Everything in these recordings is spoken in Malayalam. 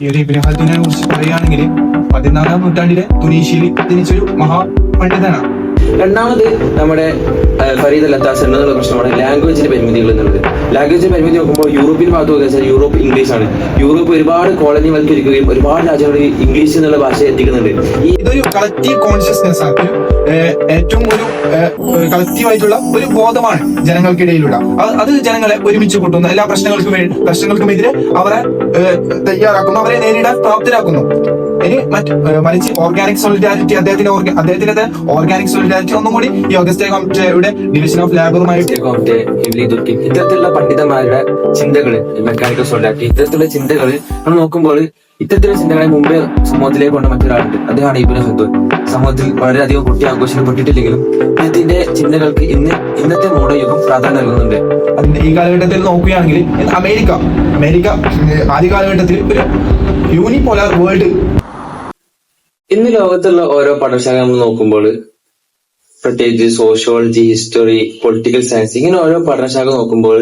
ഈ ഒരു ഇബ്നു ഖൽദൂനെ കുറിച്ച് പറയുകയാണെങ്കിൽ 14-ാം നൂറ്റാണ്ടിലെ തുനീഷ്യയിൽ ജനിച്ചൊരു മഹാപണ്ഡിതനാണ്. രണ്ടാമത് നമ്മുടെ ഫരീദ് അൽ അത്താസ് എന്നുള്ള പ്രശ്നമാണ് ലാംഗ്വേജിന്റെ പരിമിതികൾ എന്നുള്ളത്. ലാംഗ്വേജിന്റെ പരിമിതി നോക്കുമ്പോൾ യൂറോപ്യൻ ഭാഗത്ത് നോക്കിയാൽ യൂറോപ്പ് ഇംഗ്ലീഷ് ആണ്. യൂറോപ്പ് ഒരുപാട് കോളനി വൽക്കരിക്കുകയും ഒരുപാട് രാജ്യങ്ങളിൽ ഇംഗ്ലീഷ് എന്നുള്ള ഭാഷ എത്തിക്കുന്നുണ്ട്. ഇതൊരു കളക്റ്റീവ് കോൺഷ്യസ്നെസ് ആണ്, ഏറ്റവും ഒരു കളക്റ്റീവ് ആയിട്ടുള്ള ഒരു ബോധമാണ് ജനങ്ങൾക്കിടയിലുള്ള. അത് ജനങ്ങളെ ഒരുമിച്ച് കൂട്ടുന്നു, എല്ലാ പ്രശ്നങ്ങൾക്കുമെതിരെ അവരെ തയ്യാറാക്കുന്നു, അവരെ നേരിടാൻ പ്രാപ്തരാക്കുന്നു. ഇനി മറിച്ച് ഓർഗാനിക് സോളിഡാരിറ്റി, അദ്ദേഹത്തിന്റെ ഓർഗാനിക് സോളിഡാരിറ്റി ഒന്നും കൂടി ഈ ഓഗസ്റ്റേ കോംറ്റെയുടെ ഡിവിഷൻ ഓഫ് ലാബറുമായിട്ട് ഇത്തരത്തിലുള്ള പണ്ഡിതന്മാരുടെ ചിന്തകള്, മെക്കാനിക്കൽ സോളിഡാരിറ്റി, ഇത്തരത്തിലുള്ള ചിന്തകള് നമ്മൾ നോക്കുമ്പോൾ ഇത്തരത്തിലുള്ള ചിന്തകളെ മുമ്പേ സമൂഹത്തിലേക്ക് കൊണ്ട മറ്റൊരാളുണ്ട്. അദ്ദേഹമാണ് ഇബ്നു ഖൽദൂൻ. സമൂഹത്തിൽ വളരെയധികം കുട്ടി ആഘോഷിക്കപ്പെട്ടിട്ടില്ലെങ്കിലും അദ്ദേഹത്തിന്റെ ചിന്തകൾക്ക് ഇന്നത്തെ മോഡൽ യുഗം പ്രാധാന്യം നൽകുന്നുണ്ട്. ഈ കാലഘട്ടത്തിൽ നോക്കുകയാണെങ്കിൽ അമേരിക്ക ആദ്യ കാലഘട്ടത്തിൽ ഒരു യൂണിപോളാർ വേൾഡ്. ഇന്ന് ലോകത്തുള്ള ഓരോ പഠനശാല നമ്മൾ നോക്കുമ്പോൾ, പ്രത്യേകിച്ച് സോഷ്യോളജി, ഹിസ്റ്ററി, പൊളിറ്റിക്കൽ സയൻസ്, ഇങ്ങനെ ഓരോ പഠനശാല നോക്കുമ്പോൾ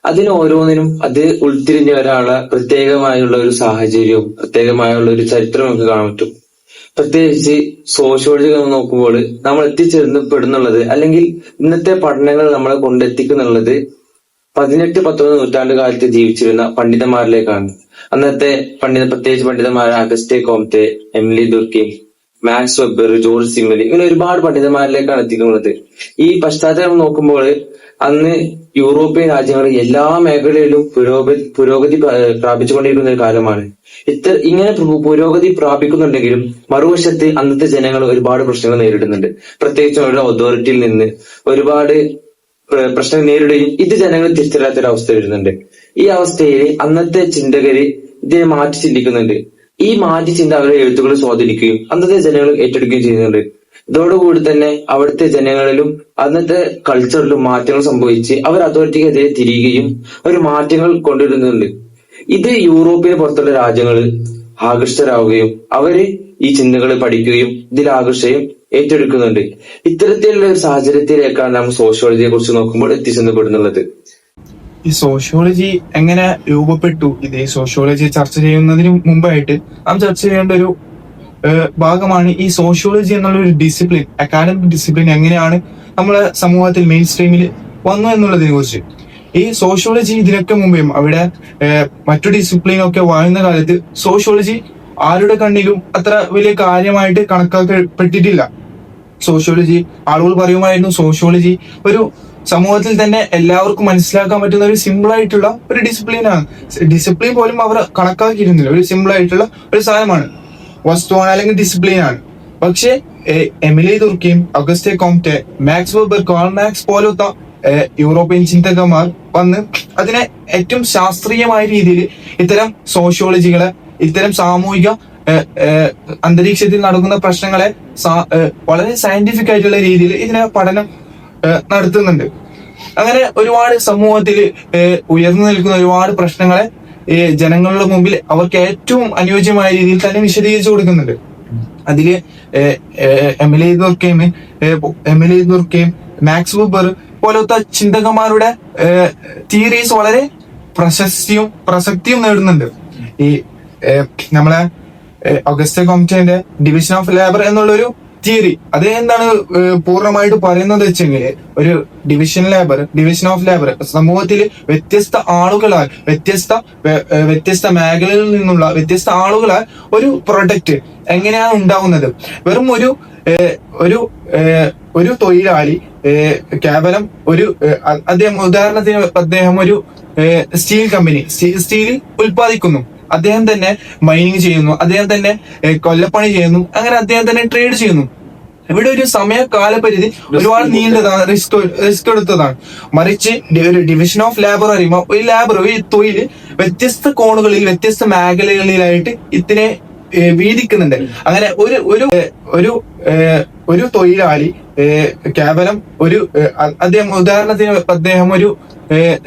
അതിന് ഓരോന്നിനും അത് ഉൾത്തിരിഞ്ഞ ഒരാളെ പ്രത്യേകമായുള്ള ഒരു സാഹചര്യവും പ്രത്യേകമായുള്ള ഒരു ചരിത്രവും നമുക്ക് കാണാൻ പറ്റും. പ്രത്യേകിച്ച് സോഷ്യോളജി നോക്കുമ്പോൾ നമ്മൾ എത്തിച്ചേർന്നപ്പെടുന്നുള്ളത്, അല്ലെങ്കിൽ ഇന്നത്തെ പഠനങ്ങൾ നമ്മളെ കൊണ്ടെത്തിക്കുന്നുള്ളത് 18-19 നൂറ്റാണ്ട് കാലത്ത് ജീവിച്ചിരുന്ന പണ്ഡിതന്മാരിലേക്കാണ്. അന്നത്തെ പ്രത്യേകിച്ച് പണ്ഡിതന്മാരായ Auguste Comte, Emile Durkheim, Max Weber, George Simmel, ഇങ്ങനെ ഒരുപാട് പണ്ഡിതന്മാരിലേക്കാണ് എത്തിക്കുന്നത്. ഈ പശ്ചാത്തലം നോക്കുമ്പോൾ അന്ന് യൂറോപ്യൻ രാജ്യങ്ങൾ എല്ലാ മേഖലയിലും പുരോഗതി പ്രാപിച്ചുകൊണ്ടിരിക്കുന്ന ഒരു കാലമാണ്. ഇങ്ങനെ പുരോഗതി പ്രാപിക്കുന്നുണ്ടെങ്കിലും മറുവശത്ത് അന്നത്തെ ജനങ്ങൾ ഒരുപാട് പ്രശ്നങ്ങൾ നേരിടുന്നുണ്ട്. പ്രത്യേകിച്ച് അവരുടെ അതോറിറ്റിയിൽ നിന്ന് ഒരുപാട് പ്രശ്നങ്ങൾ നേരിടുകയും ഇത് ജനങ്ങൾ തിരിച്ചറിയാത്തൊരവസ്ഥ വരുന്നുണ്ട്. ഈ അവസ്ഥയിൽ അന്നത്തെ ചിന്തകര് ഇതിനെ മാറ്റി ചിന്തിക്കുന്നുണ്ട്. ഈ മാറ്റി ചിന്ത അവരുടെ എഴുത്തുകളെ സ്വാധീനിക്കുകയും അന്നത്തെ ജനങ്ങൾ ഏറ്റെടുക്കുകയും ചെയ്യുന്നുണ്ട്. ഇതോടുകൂടി തന്നെ അവിടുത്തെ ജനങ്ങളിലും അന്നത്തെ കൾച്ചറിലും മാറ്റങ്ങൾ സംഭവിച്ച് അവർ അതോറിറ്റിക്കെതിരെ തിരിയുകയും ഒരു മാറ്റങ്ങൾ കൊണ്ടുവരുന്നുണ്ട്. ഇത് യൂറോപ്പിന് പുറത്തുള്ള രാജ്യങ്ങൾ ആകർഷകരാവുകയും അവര് ഈ ചിന്തകൾ പഠിക്കുകയും ഇതിൽ ആകർഷയും ഏറ്റെടുക്കുന്നുണ്ട്. ഇത്തരത്തിലുള്ള ഒരു സാഹചര്യത്തിലേക്കാണ് നാം സോഷ്യോളജിയെ കുറിച്ച് നോക്കുമ്പോൾ എത്തിച്ചെന്നപ്പെടുന്നുള്ളത്. ഈ സോഷ്യോളജി എങ്ങനെ രൂപപ്പെട്ടു, ഇത് ഈ സോഷ്യോളജി ചർച്ച ചെയ്യുന്നതിന് മുമ്പായിട്ട് നാം ചർച്ച ചെയ്യേണ്ട ഒരു ഭാഗമാണ് ഈ സോഷ്യോളജി എന്നുള്ള ഒരു ഡിസിപ്ലിൻ, അക്കാഡമിക് ഡിസിപ്ലിൻ എങ്ങനെയാണ് നമ്മളെ സമൂഹത്തിൽ മെയിൻ സ്ട്രീമിൽ വന്നു എന്നുള്ളതിനെ കുറിച്ച്. ഈ സോഷ്യോളജി ഇതിനൊക്കെ മുമ്പേയും അവിടെ മറ്റു ഡിസിപ്ലിനൊക്കെ വാഴുന്ന കാലത്ത് സോഷ്യോളജി ആരുടെ കണ്ണിലും അത്ര വലിയ കാര്യമായിട്ട് കണക്കാക്കപ്പെട്ടിട്ടില്ല. സോഷ്യോളജി ആളുകൾ പറയുമായിരുന്നു സോഷ്യോളജി ഒരു സമൂഹത്തിൽ തന്നെ എല്ലാവർക്കും മനസ്സിലാക്കാൻ പറ്റുന്ന ഒരു സിമ്പിൾ ആയിട്ടുള്ള ഒരു ഡിസിപ്ലിനാണ്. ഡിസിപ്ലിൻ പോലും അവർ കണക്കാക്കിയിരുന്നില്ല, ഒരു സിമ്പിൾ ആയിട്ടുള്ള ഒരു സാധനമാണ്, വസ്തുവാണ്, അല്ലെങ്കിൽ ഡിസിപ്ലിനാണ്. പക്ഷേ Emile Durkheim, Auguste Comte, Max Weber, Karl Marx പോലത്തെ യൂറോപ്യൻ ചിന്തകന്മാർ വന്ന് അതിനെ ഏറ്റവും ശാസ്ത്രീയമായ രീതിയിൽ ഇത്തരം സോഷ്യോളജികളെ, ഇത്തരം സാമൂഹിക അന്തരീക്ഷത്തിൽ നടക്കുന്ന പ്രശ്നങ്ങളെ വളരെ സയന്റിഫിക് ആയിട്ടുള്ള രീതിയിൽ ഇതിനെ പഠനം നടത്തുന്നുണ്ട്. അങ്ങനെ ഒരുപാട് സമൂഹത്തിൽ ഉയർന്നു നിൽക്കുന്ന ഒരുപാട് പ്രശ്നങ്ങളെ ജനങ്ങളുടെ മുമ്പിൽ അവർക്ക് ഏറ്റവും അനുയോജ്യമായ രീതിയിൽ തന്നെ വിശദീകരിച്ചു കൊടുക്കുന്നുണ്ട്. അതില് എമിലി ദുർക്കെയിം, മാക്സ് വെബർ പോലത്തെ ചിന്തകന്മാരുടെ തിയറീസ് വളരെ പ്രസക്തിയും നേടുന്നുണ്ട്. ഈ നമ്മളെ ഓഗസ്റ്റേ കോംറ്റെ ഡിവിഷൻ ഓഫ് ലേബർ എന്നുള്ളൊരു തിയറി, അത് എന്താണ് പൂർണ്ണമായിട്ട് പറയുന്നത് വെച്ചെങ്കിൽ, ഒരു ഡിവിഷൻ ഓഫ് ലേബർ സമൂഹത്തിൽ വ്യത്യസ്ത ആളുകളാൽ, വ്യത്യസ്ത മേഖലകളിൽ നിന്നുള്ള വ്യത്യസ്ത ആളുകളാൽ ഒരു പ്രൊഡക്റ്റ് എങ്ങനെയാണ് ഉണ്ടാവുന്നത്. വെറും ഒരു തൊഴിലാളി കേവലം അദ്ദേഹം ഒരു സ്റ്റീൽ കമ്പനി സ്റ്റീൽ ഉൽപ്പാദിക്കുന്നു, അദ്ദേഹം തന്നെ മൈനിങ് ചെയ്യുന്നു, അദ്ദേഹം തന്നെ കൊല്ലപ്പണി ചെയ്യുന്നു, അങ്ങനെ അദ്ദേഹം തന്നെ ട്രേഡ് ചെയ്യുന്നു. ഇവിടെ ഒരു സമയ കാലപരിധി ഒരുപാട് നീണ്ടതാണ്, റിസ്ക് എടുത്തതാണ്. മറിച്ച് ഒരു ഡിവിഷൻ ഓഫ് ലേബർ അറിയുമ്പോൾ ഒരു തൊഴിൽ വ്യത്യസ്ത കോണുകളിൽ, വ്യത്യസ്ത മേഖലകളിലായിട്ട് ഇതിനെ വീതിക്കുന്നുണ്ട്. അങ്ങനെ ഒരു തൊഴിലാളി കേവലം അദ്ദേഹം ഒരു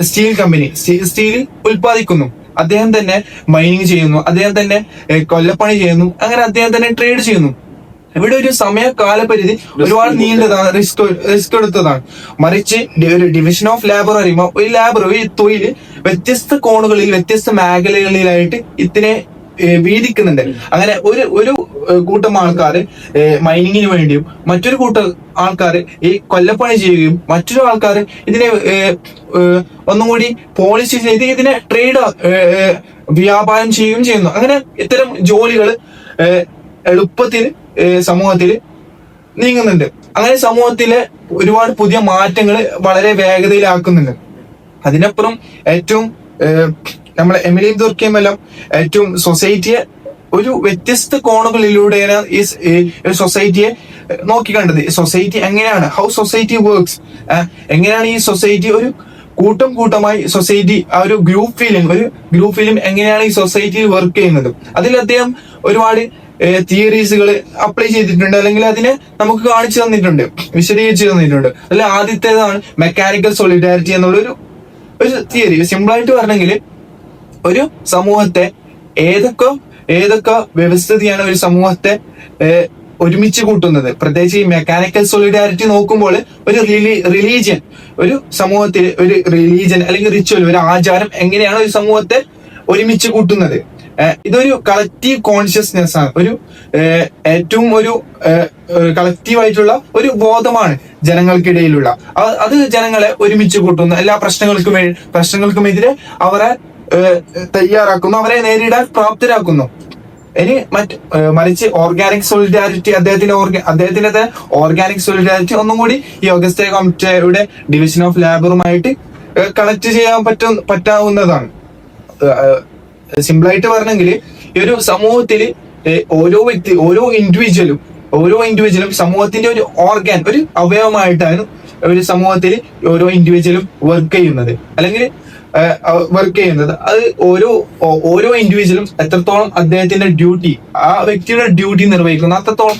സ്റ്റീൽ കമ്പനി സ്റ്റീൽ ഉൽപ്പാദിക്കുന്നു, അദ്ദേഹം തന്നെ മൈനിങ് ചെയ്യുന്നു, അദ്ദേഹം തന്നെ കൊല്ലപ്പണി ചെയ്യുന്നു, അങ്ങനെ അദ്ദേഹം തന്നെ ട്രേഡ് ചെയ്യുന്നു. ഇവിടെ ഒരു സമയ കാലപരിധി ഒരുപാട് നീണ്ടതാണ്, റിസ്ക് എടുത്തതാണ്. മറിച്ച് ഒരു ഡിവിഷൻ ഓഫ് ലേബർ അറിയുമ്പോൾ ഒരു തൊഴിൽ വ്യത്യസ്ത കോണുകളിൽ, വ്യത്യസ്ത മേഖലകളിലായിട്ട് ഇതിനെ വീതിക്കുന്നുണ്ട്. അങ്ങനെ ഒരു ഒരു കൂട്ടം ആൾക്കാർ മൈനിങ്ങിന് വേണ്ടിയും മറ്റൊരു കൂട്ടം ആൾക്കാർ ഈ കൊല്ലപ്പണി ചെയ്യുകയും മറ്റൊരു ആൾക്കാർ ഇതിനെ ഒന്നും കൂടി പോളിഷ് ചെയ്ത് ഇതിനെ ട്രേഡ് വ്യാപാരം ചെയ്യുകയും ചെയ്യുന്നു. അങ്ങനെ ഇത്തരം ജോലികൾ എളുപ്പത്തിൽ സമൂഹത്തിൽ നീങ്ങുന്നുണ്ട്. അങ്ങനെ സമൂഹത്തിലെ ഒരുപാട് പുതിയ മാറ്റങ്ങൾ വളരെ വേഗതയിലാക്കുന്നുണ്ട്. അതിനപ്പുറം ഏറ്റവും നമ്മളെ എമിലി ദുർക്കയും എല്ലാം ഏറ്റവും സൊസൈറ്റിയെ ഒരു വ്യത്യസ്ത കോണുകളിലൂടെയാണ് ഈ സൊസൈറ്റിയെ നോക്കിക്കണ്ടത്. സൊസൈറ്റി എങ്ങനെയാണ്, ഹൗ സൊസൈറ്റി വർക്ക്സ്, എങ്ങനെയാണ് ഈ സൊസൈറ്റി ഒരു കൂട്ടം കൂട്ടമായി സൊസൈറ്റി ആ ഒരു ഗ്രൂപ്പ് ഫീലിംഗ് എങ്ങനെയാണ് ഈ സൊസൈറ്റിയിൽ വർക്ക് ചെയ്യുന്നത്. അതിൽ അദ്ദേഹം ഒരുപാട് തിയറീസുകൾ അപ്ലൈ ചെയ്തിട്ടുണ്ട്, അല്ലെങ്കിൽ അതിനെ നമുക്ക് കാണിച്ചു തന്നിട്ടുണ്ട്, വിശദീകരിച്ചു തന്നിട്ടുണ്ട്. അതിൽ ആദ്യത്തേതാണ് മെക്കാനിക്കൽ സോളിഡാരിറ്റി എന്നുള്ളൊരു തിയറി. സിമ്പിളായിട്ട് പറഞ്ഞെങ്കിൽ ഒരു സമൂഹത്തെ ഏതൊക്കെ വ്യവസ്ഥിതിയാണ് ഒരു സമൂഹത്തെ ഒരുമിച്ച് കൂട്ടുന്നത്. പ്രത്യേകിച്ച് ഈ മെക്കാനിക്കൽ സോളിഡാരിറ്റി നോക്കുമ്പോൾ ഒരു റിലീജിയൻ, ഒരു സമൂഹത്തിൽ ഒരു റിലീജിയൻ അല്ലെങ്കിൽ റിച്വൽ, ഒരു ആചാരം എങ്ങനെയാണ് ഒരു സമൂഹത്തെ ഒരുമിച്ച് കൂട്ടുന്നത്. ഇതൊരു കളക്റ്റീവ് കോൺഷ്യസ്നെസ് ആണ്, ഒരു ഏറ്റവും ഒരു കളക്റ്റീവ് ആയിട്ടുള്ള ഒരു ബോധമാണ് ജനങ്ങൾക്കിടയിലുള്ള. അത് ജനങ്ങളെ ഒരുമിച്ച് കൂട്ടുന്നു, എല്ലാ പ്രശ്നങ്ങൾക്കുമെതിരെ അവരെ തയ്യാറാക്കുന്നു, അവരെ നേരിടാൻ പ്രാപ്തരാക്കുന്നു. ഇനി മറിച്ച് ഓർഗാനിക് സോളിഡാരിറ്റി, അദ്ദേഹത്തിന്റെ ഓർഗാനിക് സോളിഡാരിറ്റി ഒന്നും കൂടി ഈ ഓഗസ്റ്റേ കോംറ്റെയുടെ ഡിവിഷൻ ഓഫ് ലേബറുമായിട്ട് കണക്ട് ചെയ്യാൻ പറ്റാവുന്നതാണ്. സിമ്പിളായിട്ട് പറഞ്ഞെങ്കിൽ ഈ ഒരു സമൂഹത്തിൽ ഓരോ ഇൻഡിവിജ്വലും സമൂഹത്തിന്റെ ഒരു ഓർഗാൻ, ഒരു അവയവമായിട്ടാണ് ഒരു സമൂഹത്തിൽ ഓരോ ഇൻഡിവിജ്വലും വർക്ക് ചെയ്യുന്നത്. അത് ഓരോ ഇൻഡിവിജ്വലും എത്രത്തോളം അദ്ദേഹത്തിന്റെ ഡ്യൂട്ടി, ആ വ്യക്തിയുടെ ഡ്യൂട്ടി നിർവഹിക്കുന്നു, അത്രത്തോളം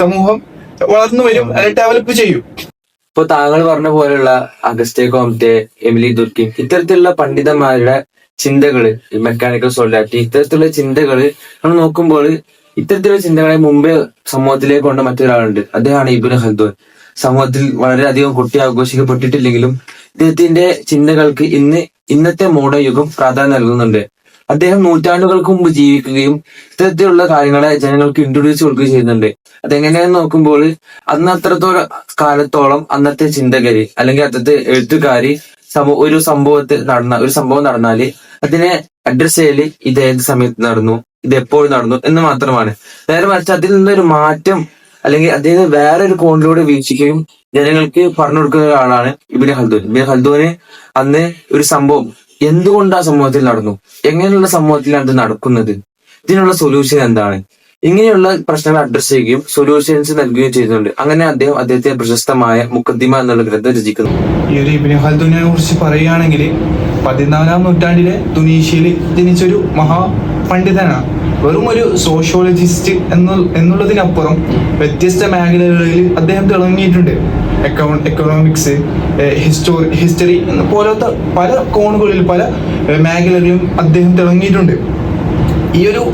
സമൂഹം വളർന്നു വരും, ഡെവലപ്പ് ചെയ്യും. ഇപ്പൊ താങ്കൾ പറഞ്ഞ പോലെയുള്ള അഗസ്റ്റേ കോംറ്റെ, എമിലി ദുർക്കിം, ഇത്തരത്തിലുള്ള പണ്ഡിതന്മാരുടെ ചിന്തകള്, മെക്കാനിക്കൽ സോളിഡാരിറ്റി, ഇത്തരത്തിലുള്ള ചിന്തകള് നമ്മൾ നോക്കുമ്പോൾ ഇത്തരത്തിലുള്ള ചിന്തകളെ മുമ്പേ സമൂഹത്തിലേക്ക് കൊണ്ട മറ്റൊരാളുണ്ട്. അദ്ദേഹമാണ് ഇബ്നു ഖൽദൂൻ. സമൂഹത്തിൽ വളരെയധികം കൊട്ടി ആഘോഷിക്കപ്പെട്ടിട്ടില്ലെങ്കിലും ഇദ്ദേഹത്തിന്റെ ചിന്തകൾക്ക് ഇന്നത്തെ മോഡേൺ യുഗം പ്രാധാന്യം നൽകുന്നുണ്ട്. അദ്ദേഹം നൂറ്റാണ്ടുകൾക്ക് മുമ്പ് ജീവിക്കുകയും ഇത്തരത്തിലുള്ള കാര്യങ്ങളെ ജനങ്ങൾക്ക് ഇൻട്രൊഡ്യൂസ് കൊടുക്കുകയും ചെയ്യുന്നുണ്ട്. അതെങ്ങനെയാന്ന് നോക്കുമ്പോൾ അന്ന് അത്രത്തോളം കാലത്തോളം അന്നത്തെ ചിന്തകര് അല്ലെങ്കിൽ അന്നത്തെ എഴുത്തുകാര് ഒരു സംഭവം നടന്നാല് അതിനെ അഡ്രസ് ചെയ്യല് ഇത് ഏത് സമയത്ത് നടന്നു, ഇത് എപ്പോൾ നടന്നു എന്ന് മാത്രമാണ്. നേരെ മറിച്ച് അതിൽ നിന്നൊരു മാറ്റം അല്ലെങ്കിൽ അദ്ദേഹം വേറെ ഒരു കോണിലൂടെ വീക്ഷിക്കുകയും ജനങ്ങൾക്ക് പറഞ്ഞു കൊടുക്കുന്ന ഒരാളാണ് ഇബ്നു ഖൽദൂൻ. ഇബ്നു ഖൽദൂന് അന്ന് ഒരു സംഭവം എന്തുകൊണ്ട് ആ സമൂഹത്തിൽ നടന്നു, എങ്ങനെയുള്ള സമൂഹത്തിലാണ് ഇത് നടക്കുന്നത്, ഇതിനുള്ള സൊല്യൂഷൻ എന്താണ്, ഇങ്ങനെയുള്ള പ്രശ്നങ്ങൾ അഡ്രസ് ചെയ്യുകയും സൊല്യൂഷൻസ് നൽകുകയും ചെയ്യുന്നുണ്ട്. അങ്ങനെ അദ്ദേഹത്തെ പ്രശസ്തമായ മുഖദ്ദിമ എന്നുള്ള ഗ്രന്ഥം രചിക്കുന്നു. ഈ ഒരു ഇബ്നു ഖൽദൂനെ കുറിച്ച് പറയുകയാണെങ്കിൽ 14-ാം നൂറ്റാണ്ടിലെ തുനീഷ്യയിൽ ജനിച്ചൊരു പണ്ഡിതനാണ്. വെറും ഒരു സോഷ്യോളജിസ്റ്റ് എന്നുള്ളതിനപ്പുറം വ്യത്യസ്ത മേഖലകളിൽ അദ്ദേഹം തിളങ്ങിയിട്ടുണ്ട്. എക്കണോമിക്സ്, ഹിസ്റ്ററി പോലത്തെ പല കോണുകളിൽ, പല മേഖലകളിലും അദ്ദേഹം തിളങ്ങിയിട്ടുണ്ട്. ഈ ഒരു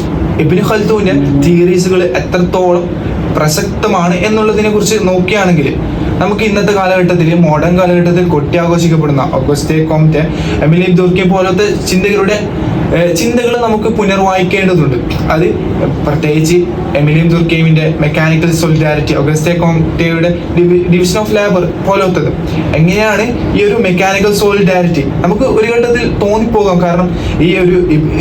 ഇബ്നു ഖൽദൂന്റെ തിയറീസുകൾ എത്രത്തോളം പ്രസക്തമാണ് എന്നുള്ളതിനെ കുറിച്ച് നോക്കുകയാണെങ്കിൽ നമുക്ക് ഇന്നത്തെ കാലഘട്ടത്തിൽ, മോഡേൺ കാലഘട്ടത്തിൽ കൊട്ടിയാഘോഷിക്കപ്പെടുന്ന ഓഗസ്റ്റേ കോംറ്റെ, എമിലി ദുർക്കിം പോലത്തെ ചിന്തകൾ നമുക്ക് പുനർവായിക്കേണ്ടതുണ്ട്. അത് പ്രത്യേകിച്ച് എമിലി ദുർക്കിമിന്റെ മെക്കാനിക്കൽ സോളിഡാരിറ്റി, ഓഗസ്റ്റേ കോംറ്റെയുടെ ഡിവിഷൻ ഓഫ് ലേബർ പോലത്തത്. എങ്ങനെയാണ് ഈ ഒരു മെക്കാനിക്കൽ സോളിഡാരിറ്റി നമുക്ക് ഒരു ഘട്ടത്തിൽ തോന്നിപ്പോകാം. കാരണം ഈ ഒരു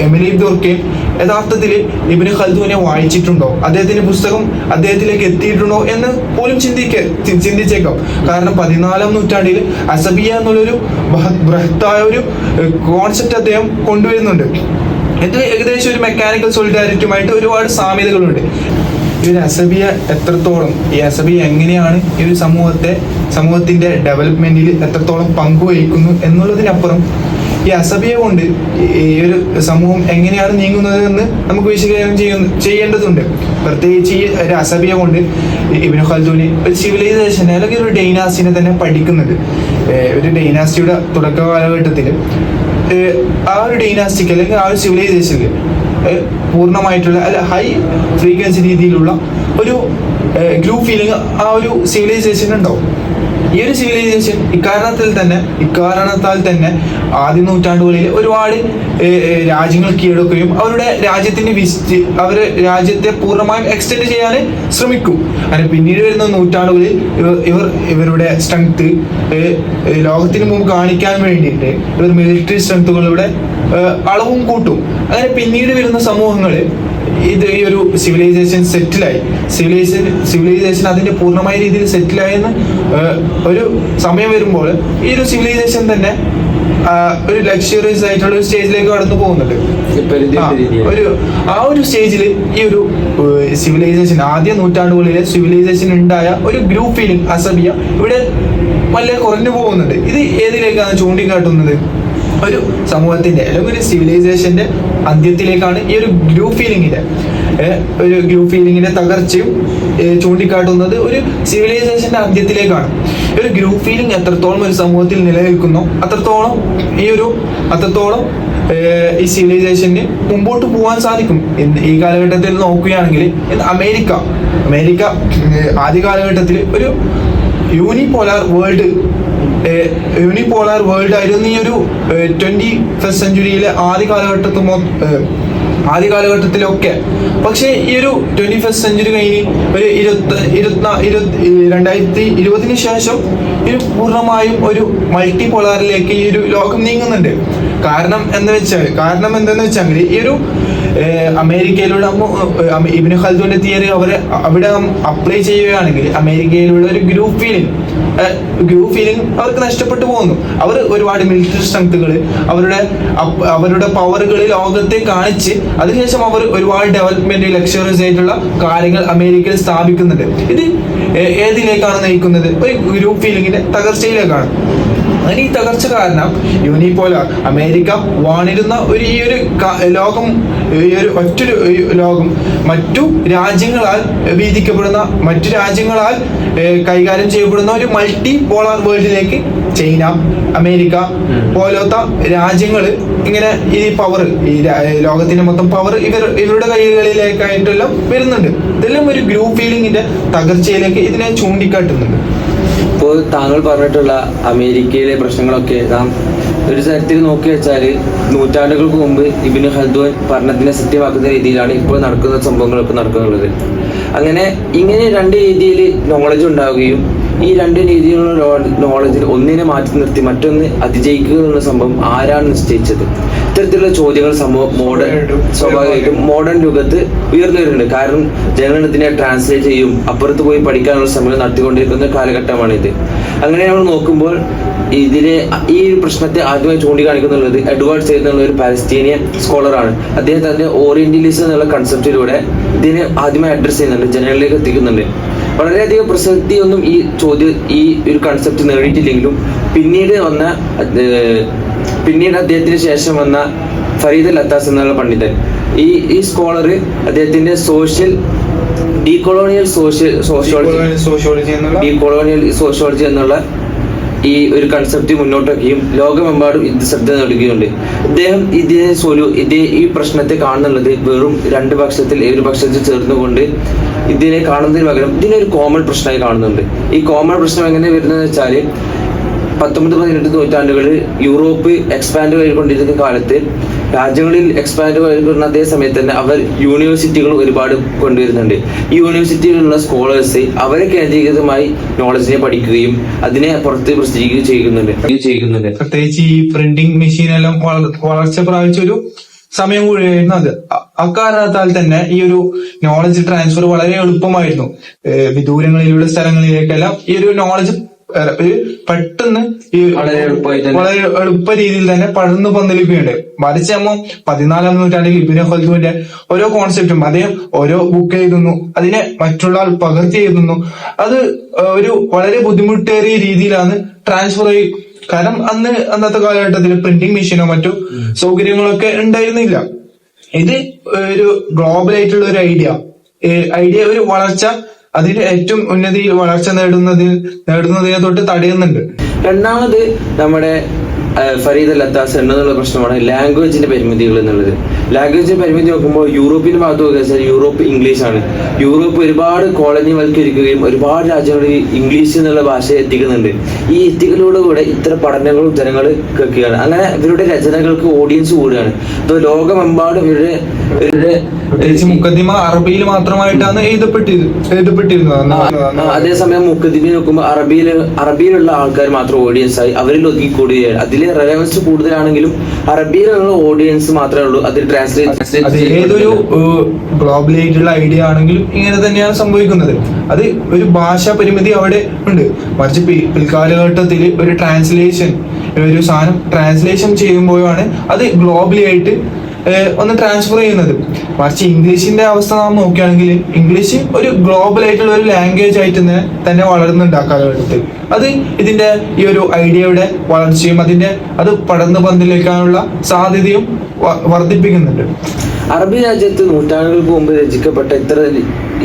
എമിലി ദുർക്കിം യഥാർത്ഥത്തിൽ ഇബ്നു ഖൽദൂനെ വായിച്ചിട്ടുണ്ടോ, അദ്ദേഹത്തിന്റെ പുസ്തകം അദ്ദേഹത്തിലേക്ക് എത്തിയിട്ടുണ്ടോ എന്ന് പോലും ചിന്തിച്ചേക്കാം. കാരണം 14-ാം നൂറ്റാണ്ടിൽ അസബിയ എന്നുള്ളൊരു ബൃഹത്തായ ഒരു കോൺസെപ്റ്റ് അദ്ദേഹം കൊണ്ടുവരുന്നുണ്ട്. ഇത് ഏകദേശം ഒരു മെക്കാനിക്കൽ സോളിഡാരിറ്റിയുമായിട്ട് ഒരുപാട് സാമ്യതകളുണ്ട്. ഈ ഒരു അസബിയ ഈ അസബിയ എങ്ങനെയാണ് ഈ ഒരു സമൂഹത്തിന്റെ ഡെവലപ്മെന്റിൽ എത്രത്തോളം പങ്കുവഹിക്കുന്നു എന്നുള്ളതിനപ്പുറം ഈ അസബിയ കൊണ്ട് ഈ ഒരു സമൂഹം എങ്ങനെയാണ് നീങ്ങുന്നത് എന്ന് നമുക്ക് വിശകലനം ചെയ്യേണ്ടതുണ്ട്. പ്രത്യേകിച്ച് ഈ ഒരു അസബിയ കൊണ്ട് ഇബ്നു ഖൽദൂന് ഒരു സിവിലൈസേഷൻ അല്ലെങ്കിൽ ഒരു ഡൈനാസ്റ്റിനെ തന്നെ പഠിക്കുന്നുണ്ട്. ഒരു ഡൈനാസ്റ്റിയുടെ തുടക്ക കാലഘട്ടത്തിൽ ആ ഒരു ഡൈനാസ്റ്റിക്ക് അല്ലെങ്കിൽ ആ ഒരു സിവിലൈസേഷനിൽ പൂർണ്ണമായിട്ടുള്ള അല്ല ഹൈ ഫ്രീക്വൻസി രീതിയിലുള്ള ഒരു ഗ്രൂപ്പ് ഫീലിംഗ് ആ ഒരു സിവിലൈസേഷൻ ഉണ്ടാവും. ഈ ഒരു സിവിലൈസേഷൻ ഇക്കാരണത്താൽ തന്നെ ആദ്യ നൂറ്റാണ്ടുകളിൽ ഒരുപാട് രാജ്യങ്ങൾ കീഴടക്കുകയും അവരുടെ രാജ്യത്തിന്റെ അവര് രാജ്യത്തെ പൂർണ്ണമായും എക്സ്റ്റെൻഡ് ചെയ്യാൻ ശ്രമിക്കും. അങ്ങനെ പിന്നീട് വരുന്ന നൂറ്റാണ്ടുകളിൽ ഇവരുടെ സ്ട്രെങ്ത് ലോകത്തിന് മുമ്പ് കാണിക്കാൻ വേണ്ടിയിട്ട് ഇവർ മിലിറ്ററി സ്ട്രെങ്തുകളുടെ അളവും കൂട്ടും. അങ്ങനെ പിന്നീട് വരുന്ന സമൂഹങ്ങള് ഈ ഒരു സിവിലൈസേഷൻ സെറ്റിലായി, സിവിലൈസേഷൻ അതിന്റെ പൂർണ്ണമായ രീതിയിൽ സെറ്റിലായെന്ന് ഒരു സമയം വരുമ്പോൾ ഈ ഒരു സിവിലൈസേഷൻ തന്നെ ഒരു ലക്ഷറിയസ് ആയിട്ടുള്ള ഒരു സ്റ്റേജിലേക്ക് കടന്നു പോകുന്നുണ്ട്. ആ ഒരു സ്റ്റേജിൽ ഈ ഒരു സിവിലൈസേഷൻ ആദ്യ നൂറ്റാണ്ടുകളിലെ സിവിലൈസേഷൻ ഉണ്ടായ ഒരു ഗ്രൂപ്പ് ഫീലിംഗ് അസബിയ ഇവിടെ വളരെ കുറഞ്ഞു പോകുന്നുണ്ട്. ഇത് ഏതിലേക്കാണ് ചൂണ്ടിക്കാട്ടുന്നത്? ഒരു സമൂഹത്തിന്റെ അല്ലെങ്കിൽ ഒരു സിവിലൈസേഷന്റെ അന്ത്യത്തിലേക്കാണ് ഈ ഒരു ഗ്രൂപ്പ് ഫീലിംഗിന്റെ തകർച്ചയും ചൂണ്ടിക്കാട്ടുന്നത് ഒരു സിവിലൈസേഷന്റെ അന്ത്യത്തിലേക്കാണ്. ഒരു ഗ്രൂപ്പ് ഫീലിംഗ് എത്രത്തോളം ഒരു സമൂഹത്തിൽ നിലനിൽക്കുന്നോ അത്രത്തോളം ഈ സിവിലൈസേഷന് മുമ്പോട്ട് പോകാൻ സാധിക്കും. ഈ കാലഘട്ടത്തിൽ നോക്കുകയാണെങ്കിൽ അമേരിക്ക ആദ്യ കാലഘട്ടത്തിൽ ഒരു യൂണിപോളാർ വേൾഡ് ആയിരുന്നു ഈ ഒരു 21st സെഞ്ചുറിയിലെ ആദ്യ കാലഘട്ടത്തിലൊക്കെ. പക്ഷെ ഈ ഒരു 21st സെഞ്ചുറി കഴിഞ്ഞ് ഒരു 2020 ശേഷം ഒരു പൂർണ്ണമായും ഒരു മൾട്ടിപോളാറിലേക്ക് ഈ ഒരു ലോകം നീങ്ങുന്നുണ്ട്. കാരണം എന്തെന്ന് വെച്ചാൽ ഈ ഒരു അമേരിക്കയിലുള്ള ഇബ്നു ഖൽദൂന്റെ തിയറി അവിടെ അപ്ലൈ ചെയ്യുകയാണെങ്കിൽ അമേരിക്കയിലുള്ള ഒരു ഗ്രൂപ്പ് ഫീലിംഗ് അവർക്ക് നഷ്ടപ്പെട്ടു പോകുന്നു. അവർ ഒരുപാട് മിലിറ്ററി സ്ട്രെങ്ത്തുകൾ അവരുടെ പവറുകൾ ലോകത്തെ കാണിച്ച് അതിനുശേഷം അവർ ഒരുപാട് ഡെവലപ്മെന്റ് ലക്ഷറീസ് ആയിട്ടുള്ള കാര്യങ്ങൾ അമേരിക്കയിൽ സ്ഥാപിക്കുന്നുണ്ട്. ഇത് ഏതിലേക്കാണ് നയിക്കുന്നത്? ഒരു ഗ്രൂപ്പ് ഫീലിംഗിന്റെ തകർച്ചയിലേക്കാണ്. അങ്ങനെ ഈ തകർച്ച കാരണം യൂണിപോളാർ അമേരിക്ക വാണിരുന്ന ഈ ഒരു ലോകം, ഈ ഒരു ഒറ്റൊരു ലോകം മറ്റു രാജ്യങ്ങളാൽ കൈകാര്യം ചെയ്യപ്പെടുന്ന ഒരു മൾട്ടി പോളാർ വേൾഡിലേക്ക് ചൈന, അമേരിക്ക പോലത്തെ രാജ്യങ്ങൾ ഇങ്ങനെ ഈ പവർ, ഈ ലോകത്തിന്റെ മൊത്തം പവർ ഇവരുടെ കൈകളിലേക്കായിട്ടെല്ലാം വരുന്നുണ്ട്. ഇതെല്ലാം ഒരു ഗ്രൂപ്പ് ഫീലിംഗിന്റെ തകർച്ചയിലേക്ക് ഇതിനെ ചൂണ്ടിക്കാട്ടുന്നുണ്ട്. ഇപ്പോൾ താങ്കൾ പറഞ്ഞിട്ടുള്ള അമേരിക്കയിലെ പ്രശ്നങ്ങളൊക്കെ നാം ഒരു തരത്തിൽ നോക്കി വെച്ചാല് നൂറ്റാണ്ടുകൾക്ക് മുമ്പ് ഇബ്നു ഖൽദൂൻ പറഞ്ഞതിനെ സത്യമാക്കുന്ന രീതിയിലാണ് ഇപ്പോൾ നടക്കുന്ന സംഭവങ്ങളൊക്കെ നടക്കുന്നുള്ളത്. ഇങ്ങനെ രണ്ട് രീതിയിൽ നോളജ് ഉണ്ടാവുകയും ഈ രണ്ട് രീതിയിലുള്ള നോളജിൽ ഒന്നിനെ മാറ്റി നിർത്തി മറ്റൊന്ന് അതിജയിക്കുക എന്നുള്ള സംഭവം ആരാണ് നിശ്ചയിച്ചത്? ഇത്തരത്തിലുള്ള ചോദ്യങ്ങൾ സ്വാഭാവികമായിട്ടും മോഡേൺ യുഗത്ത് ഉയർന്നു വരുന്നുണ്ട്. കാരണം ജനങ്ങൾ ഇതിനെ ട്രാൻസ്ലേറ്റ് ചെയ്യും, അപ്പുറത്ത് പോയി പഠിക്കാനുള്ള സമയം നടത്തിക്കൊണ്ടിരിക്കുന്ന കാലഘട്ടമാണിത്. അങ്ങനെ നമ്മൾ നോക്കുമ്പോൾ ഈ ഒരു പ്രശ്നത്തെ ആദ്യമായി ചൂണ്ടിക്കാണിക്കുന്നുള്ളത് എഡ്വേർഡ് സയ്യിദ് എന്നുള്ള ഒരു പാലസ്തീനിയൻ സ്കോളറാണ്. അദ്ദേഹം തന്റെ ഓറിയന്റലിസം എന്നുള്ള കൺസെപ്റ്റിലൂടെ ഇതിനെ ആദ്യമായി അഡ്രസ് ചെയ്യുന്നുണ്ട്, ജനങ്ങളിലേക്ക് എത്തിക്കുന്നുണ്ട്. വളരെയധികം പ്രസക്തിയൊന്നും ഈ ഒരു കൺസെപ്റ്റ് നേടിയിട്ടില്ലെങ്കിലും പിന്നീട് അദ്ദേഹത്തിന് ശേഷം വന്ന ഫരീദ് അൽ അത്താസ് എന്നുള്ള പണ്ഡിതൻ, ഈ സ്കോളർ അദ്ദേഹത്തിന്റെ ഡീകൊളോണിയൽ സോഷ്യോളജി എന്നുള്ള ഈ ഒരു കൺസെപ്റ്റ് മുന്നോട്ട് വയ്ക്കുകയും ലോകമെമ്പാടും ഇത് ശ്രദ്ധ നേടുകയുണ്ട്. ഇദ്ദേഹം ഈ പ്രശ്നത്തെ കാണുന്നുള്ളത് വെറും ഒരു പക്ഷത്തിൽ ചേർന്നുകൊണ്ട് ഇതിനെ കാണുന്നതിന് പകരം ഇതിനൊരു കോമൺ പ്രശ്നമായി കാണുന്നുണ്ട്. ഈ കോമൺ പ്രശ്നം എങ്ങനെ വരുന്നത് വെച്ചാല് 19-18 നൂറ്റാണ്ടുകളിൽ യൂറോപ്പ് എക്സ്പാൻഡ് ചെയ്തുകൊണ്ടിരുന്ന കാലത്ത് രാജ്യങ്ങളിൽ എക്സ്പാൻഡ് ചെയ്തുകൊണ്ടിരുന്ന അതേ സമയത്ത് തന്നെ അവർ യൂണിവേഴ്സിറ്റികൾ ഒരുപാട് കൊണ്ടുവരുന്നുണ്ട്. ഈ യൂണിവേഴ്സിറ്റിയിലുള്ള സ്കോളേഴ്സ് അവരെ കേന്ദ്രീകൃതമായി നോളജിനെ പഠിക്കുകയും അതിനെ പുറത്ത് പ്രസിദ്ധീകരിക്കുകയും ചെയ്യുന്നുണ്ട്. പ്രത്യേകിച്ച് ഈ പ്രിന്റിംഗ് മെഷീൻ എല്ലാം വളർച്ച പ്രാപിച്ച ഒരു സമയം കൂടിയായിരുന്നു അത്. അക്കാരണത്താൽ തന്നെ ഈ ഒരു നോളജ് ട്രാൻസ്ഫർ വളരെ എളുപ്പമായിരുന്നു. വിദൂരങ്ങളിലുള്ള സ്ഥലങ്ങളിലേക്കെല്ലാം ഈ ഒരു നോളജ് പെട്ടെന്ന് വളരെ എളുപ്പ രീതിയിൽ തന്നെ പടർന്നു പന്തലിക്കുകയുണ്ട്. മറിച്ച് 14-ാം നൂറ്റാണ്ടിൽ ഇബ്നു ഖൽദൂന്റെ ഓരോ കോൺസെപ്റ്റും അദ്ദേഹം ഓരോ ബുക്ക് എഴുതുന്നു, അതിനെ മറ്റുള്ള ആൾ പകർത്തി എഴുതുന്നു. അത് ഒരു വളരെ ബുദ്ധിമുട്ടേറിയ രീതിയിലാണ് ട്രാൻസ്ഫർ കാരണം അന്നത്തെ കാലഘട്ടത്തിൽ പ്രിന്റിംഗ് മെഷീനോ മറ്റു സൗകര്യങ്ങളൊക്കെ ഉണ്ടായിരുന്നില്ല. ഇത് ഒരു ഗ്ലോബൽ ആയിട്ടുള്ള ഒരു ഐഡിയ ഒരു വളർച്ച, അതിന് ഏറ്റവും ഉന്നതിയിൽ വളർച്ച നേടുന്നതിനെ തൊട്ട് തടയുന്നുണ്ട്. രണ്ടാമത് നമ്മുടെ ഫരീദ് അൽ അത്താസ് എന്നുള്ള പ്രശ്നമാണ് ലാംഗ്വേജിന്റെ പരിമിതികൾ എന്നുള്ളത്. ലാംഗ്വേജിന്റെ പരിമിതി നോക്കുമ്പോൾ യൂറോപ്പിന്റെ ഭാഗത്ത് നോക്കിയാൽ യൂറോപ്പ് ഇംഗ്ലീഷ് ആണ്. യൂറോപ്പ് ഒരുപാട് കോളനിവൽക്കരിക്കുകയും ഒരുപാട് രാജ്യങ്ങളിൽ ഇംഗ്ലീഷ് എന്നുള്ള ഭാഷയെ എത്തിക്കുന്നുണ്ട്. ഈ എത്തിക്കലോട് കൂടെ ഇത്തരം പഠനങ്ങളും ജനങ്ങൾ കേൾക്കുകയാണ്. അങ്ങനെ ഇവരുടെ രചനകൾക്ക് ഓഡിയൻസ് കൂടുകയാണ്. അപ്പോൾ ലോകമെമ്പാടും ഇവരുടെ മുഖദ്ദിമ അറബിയിൽ മാത്രമായിട്ടാണ് എഴുതപ്പെട്ടിരുന്നത്. അതേസമയം മുഖദ്ദിമ നോക്കുമ്പോൾ അറബിയിലുള്ള ആൾക്കാർ മാത്രം ഓഡിയൻസ് ആയി അവരിൽ ഒതുങ്ങിക്കൂടുകയാണ്. അതിൽ റെലവൻസ് കൂടുതലാണെങ്കിലും അറബിയിലുള്ള ഓഡിയൻസ് മാത്രമേ ഉള്ളൂ. അതിൽ ട്രാൻസ്ലേറ്റ് ഏതൊരു ഗ്ലോബലായിട്ടുള്ള ഐഡിയ ആണെങ്കിലും ഇങ്ങനെ തന്നെയാണ് സംഭവിക്കുന്നത്. അത് ഒരു ഭാഷാ പരിമിതി അവിടെ ഉണ്ട്. മറിച്ച് പിൽക്കാലഘട്ടത്തിൽ ഒരു ഒരു സാധനം ട്രാൻസ്ലേഷൻ ചെയ്യുമ്പോഴാണ് അത് ഗ്ലോബലി ആയിട്ട് ഒന്ന് ട്രാൻസ്ഫർ ചെയ്യുന്നത്. മറിച്ച് ഇംഗ്ലീഷിന്റെ അവസ്ഥ നാം നോക്കുകയാണെങ്കിൽ ഇംഗ്ലീഷ് ഒരു ഗ്ലോബൽ ആയിട്ടുള്ള ഒരു ലാംഗ്വേജ് ആയിട്ട് തന്നെ വളരുന്നുണ്ട് ആ കാലഘട്ടത്തിൽ. അത് ഇതിന്റെ ഈ ഒരു ഐഡിയയുടെ വളർച്ചയും അത് പടർന്നു പന്തലിക്കാനുള്ള സാധ്യതയും വർദ്ധിപ്പിക്കുന്നുണ്ട്. അറബി രാജ്യത്ത് നൂറ്റാണ്ടുകൾക്ക് മുമ്പ് രചിക്കപ്പെട്ട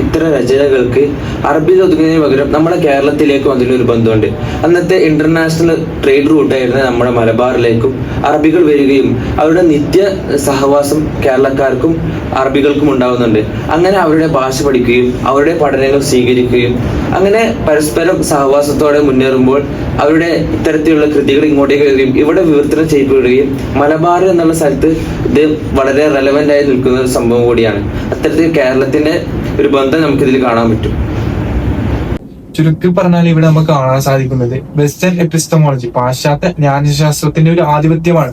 ഇത്തരം രചനകൾക്ക് അറബിയിൽ ഒതുങ്ങുന്നതിന് പകരം നമ്മുടെ കേരളത്തിലേക്കും അതിലൊരു ബന്ധമുണ്ട്. അന്നത്തെ ഇന്റർനാഷണൽ ട്രേഡ് റൂട്ടായിരുന്ന നമ്മുടെ മലബാറിലേക്കും അറബികൾ വരികയും അവരുടെ നിത്യ സഹവാസം കേരളക്കാർക്കും അറബികൾക്കും ഉണ്ടാകുന്നുണ്ട്. അങ്ങനെ അവരുടെ ഭാഷ പഠിക്കുകയും അവരുടെ പഠനങ്ങൾ സ്വീകരിക്കുകയും അങ്ങനെ പരസ്പരം സഹവാസത്തോടെ മുന്നേറുമ്പോൾ അവരുടെ ഇത്തരത്തിലുള്ള കൃതികൾ ഇങ്ങോട്ടേക്ക് വരികയും ഇവിടെ വിവർത്തനം ചെയ്യപ്പെടുകയും മലബാർ എന്നുള്ള സ്ഥലത്ത് ഇത് വളരെ റെലവെന്റ് ആയി നിൽക്കുന്ന ഒരു സംഭവം കൂടിയാണ്. അത്തരത്തിൽ കേരളത്തിന്റെ ഒരു ബന്ധം നമുക്കിതിൽ കാണാൻ പറ്റും. ചുരുക്കി പറഞ്ഞാൽ ഇവിടെ നമുക്ക് കാണാൻ സാധിക്കുന്നത് വെസ്റ്റേൺ എപ്പിസ്റ്റമോളജി, പാശ്ചാത്യ ജ്ഞാനശാസ്ത്രത്തിന്റെ ഒരു ആധിപത്യമാണ്.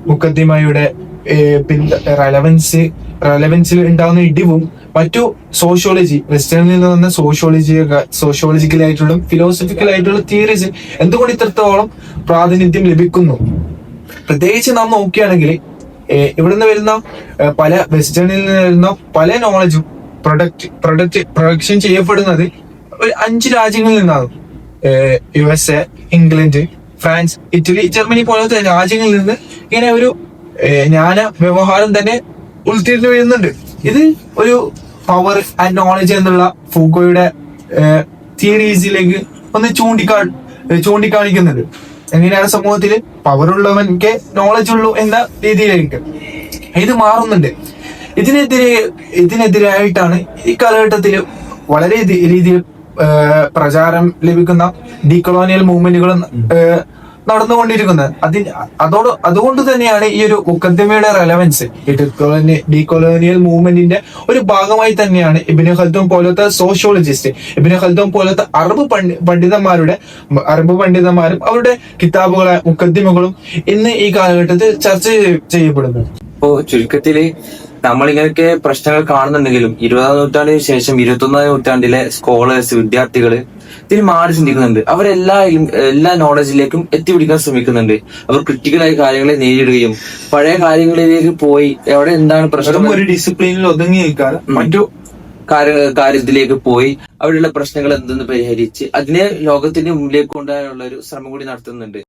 മുഖദ്ദിമയുടെ റെലവൻസിൽ ഉണ്ടാകുന്ന ഇടിവും മറ്റു സോഷ്യോളജി, വെസ്റ്റേണിൽ നിന്ന് വന്ന സോഷ്യോളജിക്കലായിട്ടുള്ള ഫിലോസഫിക്കലായിട്ടുള്ള തിയറീസ് എന്തുകൊണ്ട് ഇത്രത്തോളം പ്രാതിനിധ്യം ലഭിക്കുന്നു. പ്രത്യേകിച്ച് നാം നോക്കുകയാണെങ്കിൽ ഇവിടുന്ന് വരുന്ന പല വെസ്റ്റേണിൽ നിന്ന് വരുന്ന പല നോളജും പ്രൊഡക്ഷൻ ചെയ്യപ്പെടുന്നത് ഒരു 5 രാജ്യങ്ങളിൽ നിന്നാണ്. USA, England, France, Italy, Germany പോലത്തെ രാജ്യങ്ങളിൽ നിന്ന് ഇങ്ങനെ ഒരു ജ്ഞാന വ്യവഹാരം തന്നെ ഉൾത്തിരിഞ്ഞു വരുന്നുണ്ട്. ഇത് ഒരു പവർ ആൻഡ് നോളജ് എന്നുള്ള ഫൂക്കോയുടെ തിയറീസിലേക്ക് ഒന്ന് ചൂണ്ടിക്കാണിക്കുന്നുണ്ട്. എങ്ങനെയാണ് സമൂഹത്തിൽ പവറുള്ളവൻക്ക് നോളജ് ഉള്ളൂ എന്ന രീതിയിലേക്ക് ഇത് മാറുന്നുണ്ട്. ഇതിനെതിരായിട്ടാണ് ഈ കാലഘട്ടത്തിൽ വളരെ രീതിയിൽ പ്രചാരം ലഭിക്കുന്ന ഡീകൊളോണിയൽ മൂവ്മെന്റുകൾ നടന്നുകൊണ്ടിരിക്കുന്നത്. അതുകൊണ്ട് തന്നെയാണ് ഈ ഒരു മുഖദ്ദിമയുടെ റെലവൻസ് ഡീകൊളോണിയൽ മൂവ്മെന്റിന്റെ ഒരു ഭാഗമായി തന്നെയാണ് ഇബ്നു ഖൽദൂൻ പോലത്തെ സോഷ്യോളജിസ്റ്റ്, ഇബ്നു ഖൽദൂൻ പോലത്തെ അറബ് പണ്ഡിതന്മാരും അവരുടെ കിതാബുകളെ മുഖദ്ദിമകളും ഇന്ന് ഈ കാലഘട്ടത്തിൽ ചർച്ച ചെയ്യപ്പെടുന്നു. ഇപ്പോ ചുരുക്കത്തില് നമ്മളിങ്ങനെയൊക്കെ പ്രശ്നങ്ങൾ കാണുന്നുണ്ടെങ്കിലും 20ാം നൂറ്റാണ്ടിന് ശേഷം 21ാം നൂറ്റാണ്ടിലെ സ്കോളേഴ്സ്, വിദ്യാർത്ഥികള് ഇതിൽ മാറി ചിന്തിക്കുന്നുണ്ട്. എല്ലാ നോളജിലേക്കും എത്തിപ്പിടിക്കാൻ ശ്രമിക്കുന്നുണ്ട്. അവർ ക്രിട്ടിക്കലായ കാര്യങ്ങളെ നേരിടുകയും പഴയ കാര്യങ്ങളിലേക്ക് പോയി എവിടെ എന്താണ് പ്രശ്നം ഒരു ഡിസിപ്ലിനിൽ ഒതുങ്ങി നിൽക്കാതെ മറ്റു കാര്യത്തിലേക്ക് പോയി അവിടെയുള്ള പ്രശ്നങ്ങൾ എന്തെന്ന് പരിഹരിച്ച് അതിനെ ലോകത്തിന്റെ മുന്നിലേക്ക് കൊണ്ടുവരാനുള്ള ഒരു ശ്രമം കൂടി നടത്തുന്നുണ്ട്.